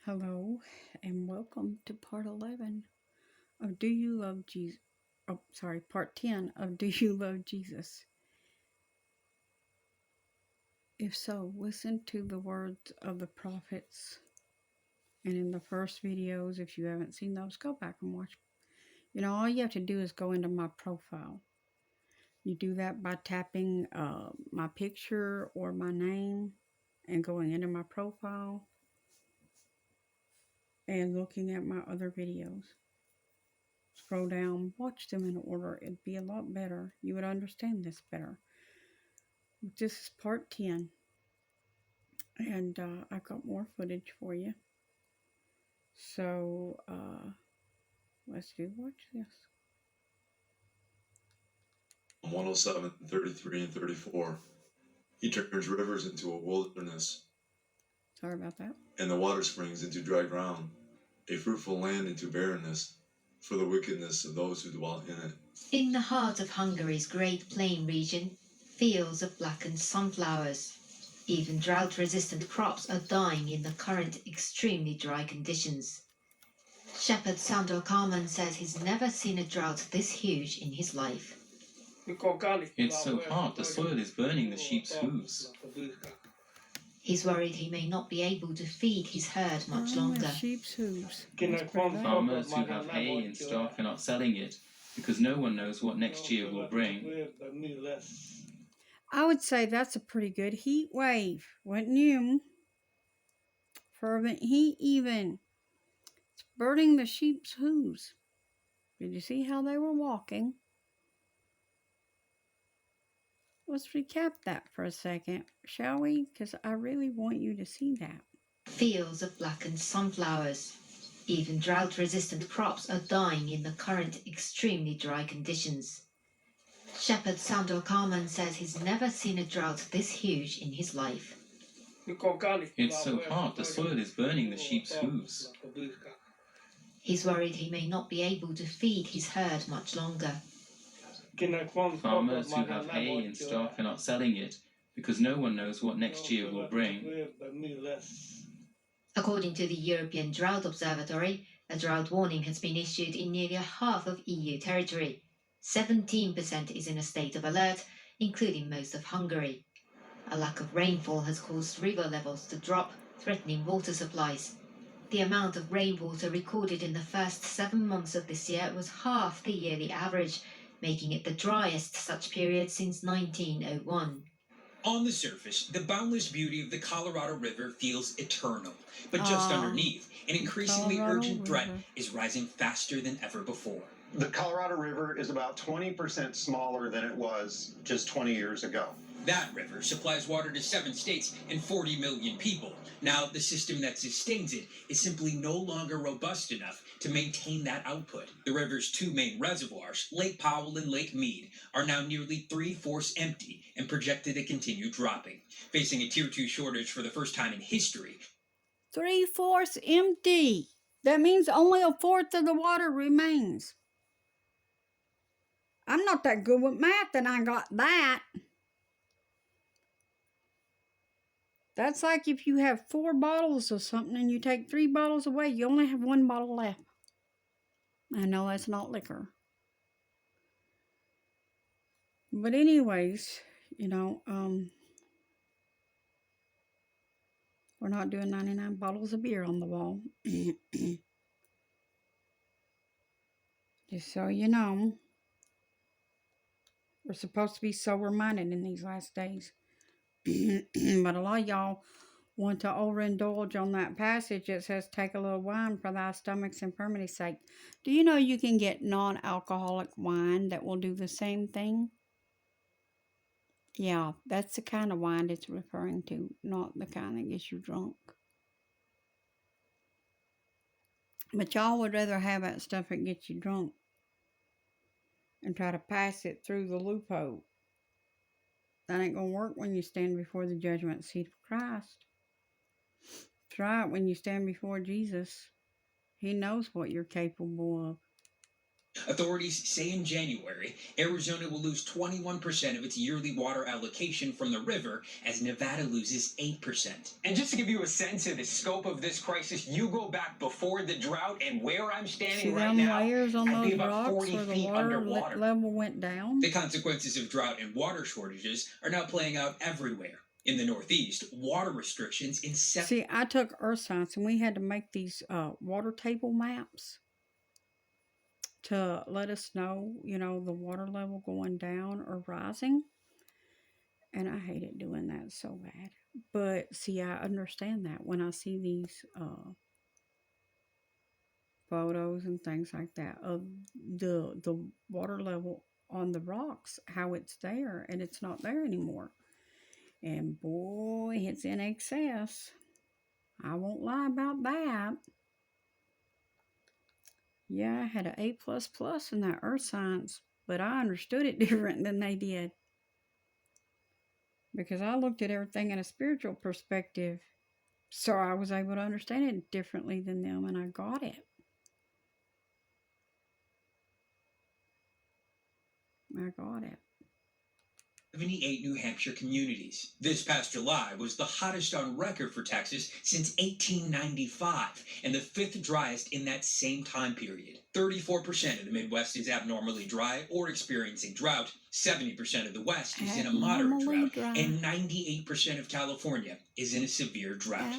Hello, and welcome to part 11 of Do You Love Jesus? Oh, sorry, part 10 of Do You Love Jesus? If so, listen to the words of the prophets. And in the first videos, if you haven't seen those, go back and watch. All you have to do is go into my profile. You do that by tapping my picture or my name and going into my profile and looking at my other videos. Scroll down, watch them in order. It'd be a lot better. You would understand this better. This is part 10, and I've got more footage for you. So, let's watch this. 107, 33, and 34. He turns rivers into a wilderness, Sorry about that. and the water springs into dry ground, a fruitful land into barrenness, for the wickedness of those who dwell in it. In the heart of Hungary's Great Plain region, fields of blackened sunflowers. Even drought-resistant crops are dying in the current extremely dry conditions. Shepherd Sandor Carman says he's never seen a drought this huge in his life. It's so hot, the soil is burning the sheep's hooves. He's worried he may not be able to feed his herd much longer. Sheep's hooves. Farmers who have hay in stock are not selling it because no one knows what next year will bring. I would say that's a pretty good heat wave, wouldn't you? Fervent heat, even. It's burning the sheep's hooves. Did you see how they were walking? Let's recap that for a second, shall we? Because I really want you to see that. Fields of blackened sunflowers. Even drought-resistant crops are dying in the current extremely dry conditions. Shepherd Sandor Carman says he's never seen a drought this huge in his life. It's so hot, the soil is burning the sheep's hooves. He's worried he may not be able to feed his herd much longer. Farmers who have hay in stock are not selling it because no one knows what next year will bring. According to the European Drought Observatory, a drought warning has been issued in nearly half of EU territory. 17% is in a state of alert, including most of Hungary. A lack of rainfall has caused river levels to drop, threatening water supplies. The amount of rainwater recorded in the first 7 months of this year was half the yearly average, making it the driest such period since 1901. On the surface, the boundless beauty of the Colorado River feels eternal, but just underneath, an increasingly urgent threat is rising faster than ever before. The Colorado River is about 20% smaller than it was just 20 years ago. That river supplies water to 7 states and 40 million people. Now, the system that sustains it is simply no longer robust enough to maintain that output. The river's 2 main reservoirs, Lake Powell and Lake Mead, are now nearly 3/4 empty and projected to continue dropping. Facing a Tier 2 shortage for the first time in history. 3/4 empty. That means only 1/4 of the water remains. I'm not that good with math, and I got that. That's like if you have 4 bottles of something and you take 3 bottles away, you only have 1 bottle left. I know that's not liquor. But anyways, we're not doing 99 bottles of beer on the wall. Just so you know, we're supposed to be sober-minded in these last days. But a lot of y'all want to overindulge on that passage that says, take a little wine for thy stomach's infirmity's sake. Do you know you can get non-alcoholic wine that will do the same thing? Yeah, that's the kind of wine it's referring to, not the kind that gets you drunk. But y'all would rather have that stuff that gets you drunk and try to pass it through the loophole. That ain't going to work when you stand before the judgment seat of Christ. That's right, when you stand before Jesus, He knows what you're capable of. Authorities say in January, Arizona will lose 21% of its yearly water allocation from the river as Nevada loses 8%. And just to give you a sense of the scope of this crisis, you go back before the drought and where I'm See standing right them now, layers on I'd be those about rocks 40 where the feet water underwater. level went down? The consequences of drought and water shortages are now playing out everywhere. In the Northeast, water restrictions in See, I took earth science and we had to make these water table maps to let us know, you know, the water level going down or rising. And I hated doing that so bad. But see, I understand that when I see these photos and things like that of the water level on the rocks, how it's there and it's not there anymore. And boy, it's in excess. I won't lie about that. Yeah, I had an A++ in that earth science, but I understood it different than they did. Because I looked at everything in a spiritual perspective. So I was able to understand it differently than them, and I got it. I got it. 78 New Hampshire communities. This past July was the hottest on record for Texas since 1895 and the fifth driest in that same time period. 34% of the Midwest is abnormally dry or experiencing drought. 70% of the West is in a moderate drought, and 98% of California is in a severe drought.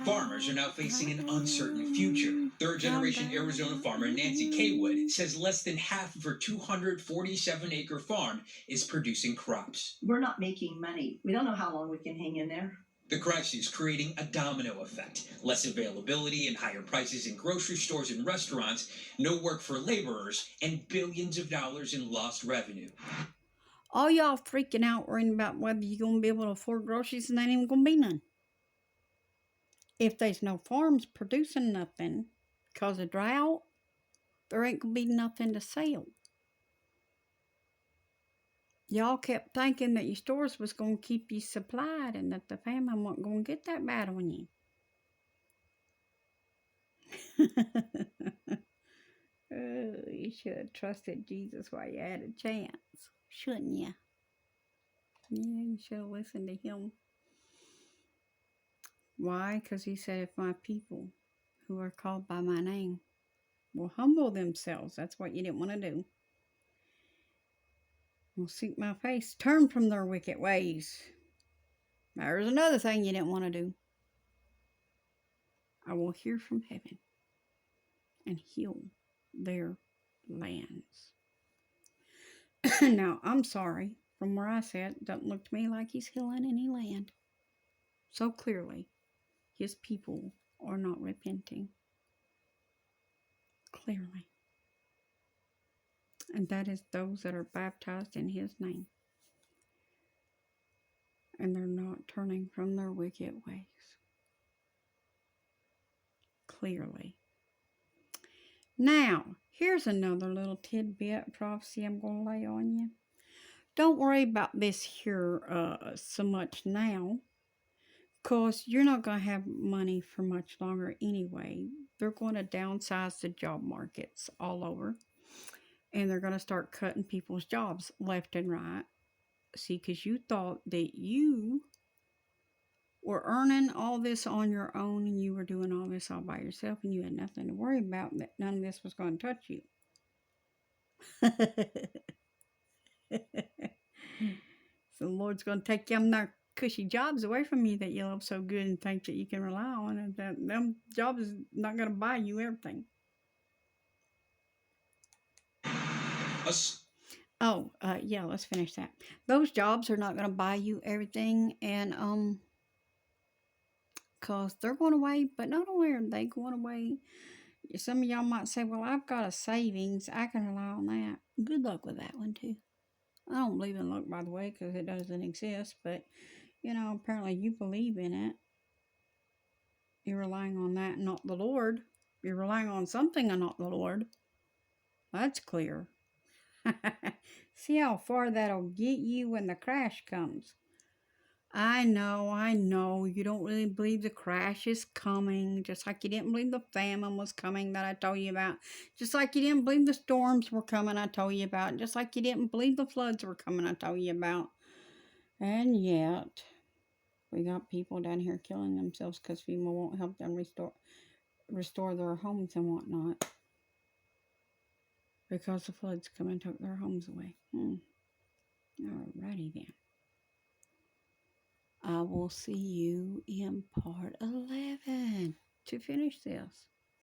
Farmers are now facing an uncertain future. Third-generation Arizona farmer Nancy Kaywood says less than half of her 247-acre farm is producing crops. We're not making money. We don't know how long we can hang in there. The crisis is creating a domino effect. Less availability and higher prices in grocery stores and restaurants, no work for laborers, and billions of dollars in lost revenue. All y'all freaking out worrying about whether you're going to be able to afford groceries and there ain't even going to be none. If there's no farms producing nothing because of drought, there ain't going to be nothing to sell. Y'all kept thinking that your stores was going to keep you supplied and that the famine wasn't going to get that bad on you. Oh, you should have trusted Jesus while you had a chance, shouldn't you? Yeah, you should have listened to him. Why? Because he said, if my people who are called by my name will humble themselves, that's what you didn't want to do, will seek my face, turn from their wicked ways. There's another thing you didn't want to do. I will hear from heaven and heal their lands. Now, I'm sorry, from where I sit, it doesn't look to me like he's healing any land. So clearly, his people are not repenting. Clearly. And that is those that are baptized in his name. And they're not turning from their wicked ways. Clearly. Now, here's another little tidbit prophecy I'm going to lay on you. Don't worry about this here so much now, because you're not going to have money for much longer anyway. They're going to downsize the job markets all over, and they're going to start cutting people's jobs left and right. See, because you thought that you were earning all this on your own and you were doing all this all by yourself and you had nothing to worry about, and that none of this was going to touch you. So the Lord's going to take them their cushy jobs away from you that you love so good and think that you can rely on, and that them jobs is not going to buy you everything. Yeah, let's finish that. Those jobs are not going to buy you everything, and because they're going away. But not only are they going away, some of y'all might say, well, I've got a savings, I can rely on that. Good luck with that one too. I don't believe in luck, by the way, because it doesn't exist, but you know, apparently you believe in it. You're relying on that and not the Lord. You're relying on something and not the Lord. That's clear. See how far that'll get you when the crash comes. I know. You don't really believe the crash is coming, just like you didn't believe the famine was coming that I told you about, just like you didn't believe the storms were coming I told you about, just like you didn't believe the floods were coming I told you about. And yet, we got people down here killing themselves because FEMA won't help them restore their homes and whatnot. Because the floods come and took their homes away. Alrighty then. I will see you in part 11 to finish this.